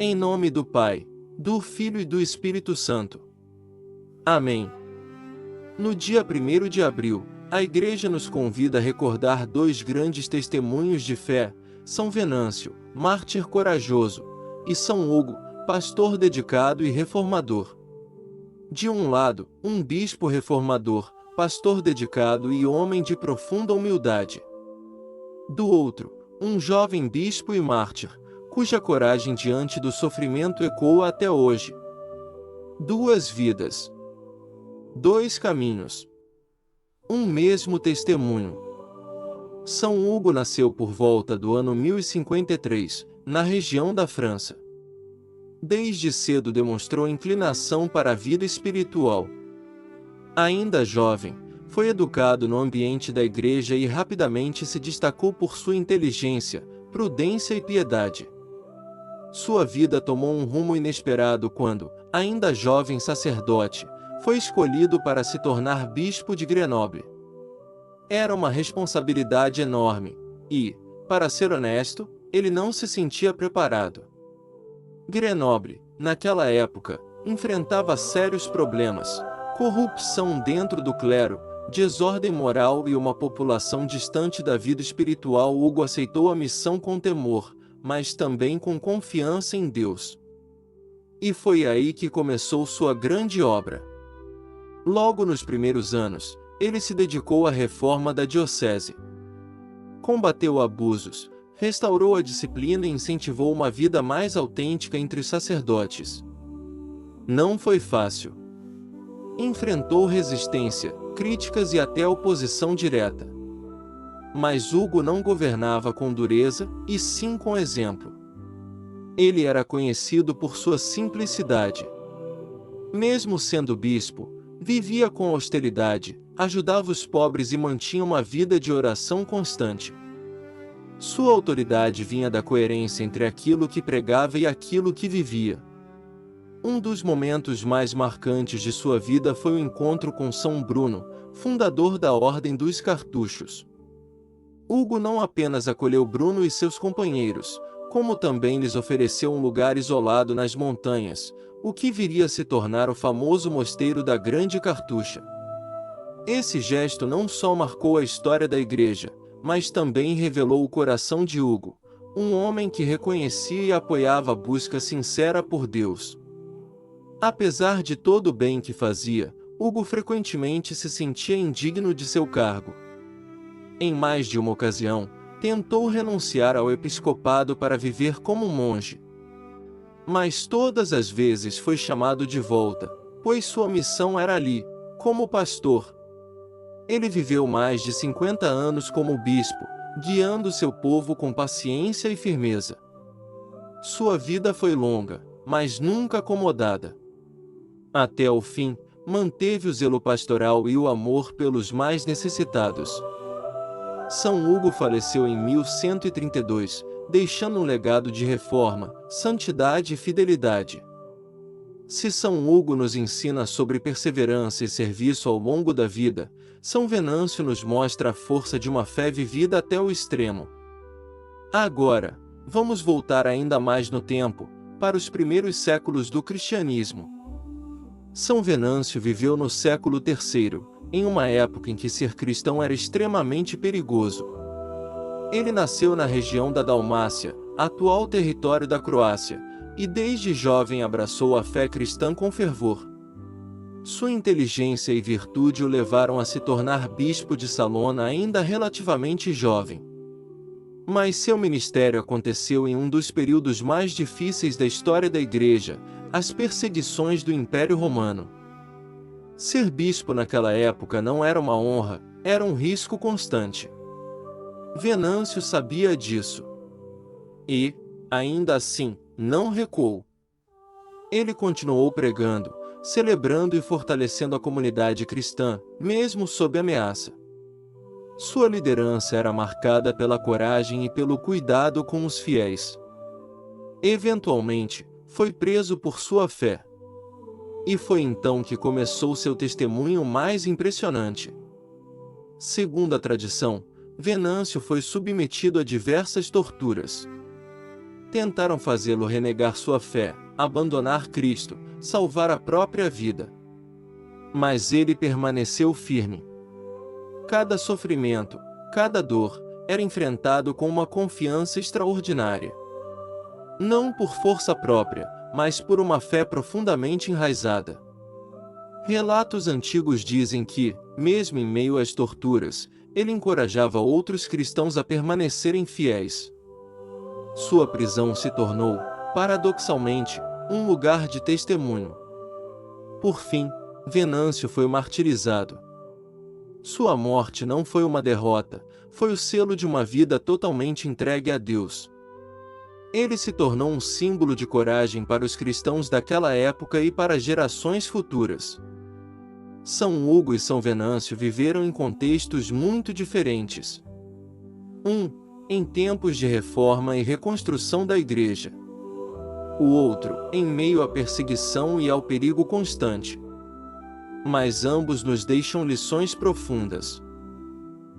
Em nome do Pai, do Filho e do Espírito Santo. Amém. No dia 1º de abril, a Igreja nos convida a recordar dois grandes testemunhos de fé, São Venâncio, mártir corajoso, e São Hugo, pastor dedicado e reformador. De um lado, um bispo reformador, pastor dedicado e homem de profunda humildade. Do outro, um jovem bispo e mártir, cuja coragem diante do sofrimento ecoa até hoje. Duas vidas. Dois caminhos. Um mesmo testemunho. São Hugo nasceu por volta do ano 1053, na região da França. Desde cedo demonstrou inclinação para a vida espiritual. Ainda jovem, foi educado no ambiente da igreja e rapidamente se destacou por sua inteligência, prudência e piedade. Sua vida tomou um rumo inesperado quando, ainda jovem sacerdote, foi escolhido para se tornar bispo de Grenoble. Era uma responsabilidade enorme, e, para ser honesto, ele não se sentia preparado. Grenoble, naquela época, enfrentava sérios problemas: corrupção dentro do clero, desordem moral e uma população distante da vida espiritual. Hugo aceitou a missão com temor, mas também com confiança em Deus. E foi aí que começou sua grande obra. Logo nos primeiros anos, ele se dedicou à reforma da diocese. Combateu abusos, restaurou a disciplina e incentivou uma vida mais autêntica entre os sacerdotes. Não foi fácil. Enfrentou resistência, críticas e até oposição direta. Mas Hugo não governava com dureza, e sim com exemplo. Ele era conhecido por sua simplicidade. Mesmo sendo bispo, vivia com austeridade, ajudava os pobres e mantinha uma vida de oração constante. Sua autoridade vinha da coerência entre aquilo que pregava e aquilo que vivia. Um dos momentos mais marcantes de sua vida foi o encontro com São Bruno, fundador da Ordem dos Cartuchos. Hugo não apenas acolheu Bruno e seus companheiros, como também lhes ofereceu um lugar isolado nas montanhas, o que viria a se tornar o famoso Mosteiro da Grande Cartucha. Esse gesto não só marcou a história da Igreja, mas também revelou o coração de Hugo, um homem que reconhecia e apoiava a busca sincera por Deus. Apesar de todo o bem que fazia, Hugo frequentemente se sentia indigno de seu cargo. Em mais de uma ocasião, tentou renunciar ao episcopado para viver como monge. Mas todas as vezes foi chamado de volta, pois sua missão era ali, como pastor. Ele viveu mais de 50 anos como bispo, guiando seu povo com paciência e firmeza. Sua vida foi longa, mas nunca acomodada. Até o fim, manteve o zelo pastoral e o amor pelos mais necessitados. São Hugo faleceu em 1132, deixando um legado de reforma, santidade e fidelidade. Se São Hugo nos ensina sobre perseverança e serviço ao longo da vida, São Venâncio nos mostra a força de uma fé vivida até o extremo. Agora, vamos voltar ainda mais no tempo, para os primeiros séculos do cristianismo. São Venâncio viveu no século III, em uma época em que ser cristão era extremamente perigoso. Ele nasceu na região da Dalmácia, atual território da Croácia, e desde jovem abraçou a fé cristã com fervor. Sua inteligência e virtude o levaram a se tornar bispo de Salona ainda relativamente jovem. Mas seu ministério aconteceu em um dos períodos mais difíceis da história da Igreja, as perseguições do Império Romano. Ser bispo naquela época não era uma honra, era um risco constante. Venâncio sabia disso. E, ainda assim, não recuou. Ele continuou pregando, celebrando e fortalecendo a comunidade cristã, mesmo sob ameaça. Sua liderança era marcada pela coragem e pelo cuidado com os fiéis. Eventualmente, foi preso por sua fé. E foi então que começou seu testemunho mais impressionante. Segundo a tradição, Venâncio foi submetido a diversas torturas. Tentaram fazê-lo renegar sua fé, abandonar Cristo, salvar a própria vida. Mas ele permaneceu firme. Cada sofrimento, cada dor, era enfrentado com uma confiança extraordinária. Não por força própria, mas por uma fé profundamente enraizada. Relatos antigos dizem que, mesmo em meio às torturas, ele encorajava outros cristãos a permanecerem fiéis. Sua prisão se tornou, paradoxalmente, um lugar de testemunho. Por fim, Venâncio foi martirizado. Sua morte não foi uma derrota, foi o selo de uma vida totalmente entregue a Deus. Ele se tornou um símbolo de coragem para os cristãos daquela época e para gerações futuras. São Hugo e São Venâncio viveram em contextos muito diferentes. Em tempos de reforma e reconstrução da Igreja. O outro, em meio à perseguição e ao perigo constante. Mas ambos nos deixam lições profundas.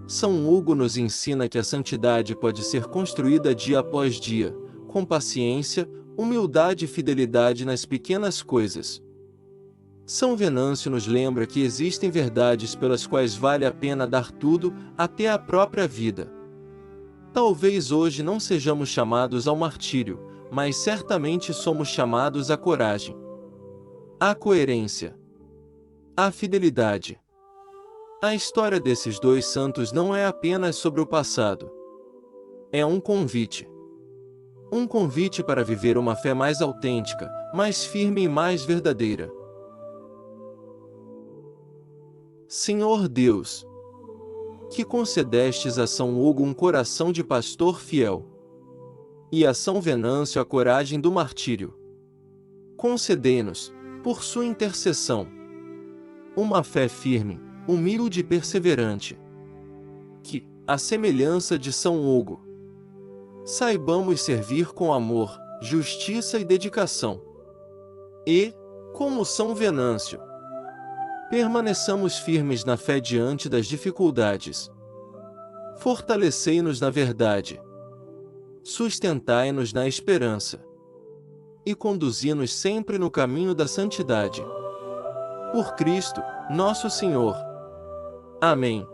São Hugo nos ensina que a santidade pode ser construída dia após dia, com paciência, humildade e fidelidade nas pequenas coisas. São Venâncio nos lembra que existem verdades pelas quais vale a pena dar tudo, até a própria vida. Talvez hoje não sejamos chamados ao martírio, mas certamente somos chamados à coragem, à coerência, à fidelidade. A história desses dois santos não é apenas sobre o passado. É um convite. Um convite para viver uma fé mais autêntica, mais firme e mais verdadeira. Senhor Deus, que concedestes a São Hugo um coração de pastor fiel, e a São Venâncio a coragem do martírio. Concedei-nos, por sua intercessão, uma fé firme, humilde e perseverante, que, à semelhança de São Hugo, saibamos servir com amor, justiça e dedicação. E, como São Venâncio, permaneçamos firmes na fé diante das dificuldades. Fortalecei-nos na verdade. Sustentai-nos na esperança. E conduzi-nos sempre no caminho da santidade. Por Cristo, nosso Senhor. Amém.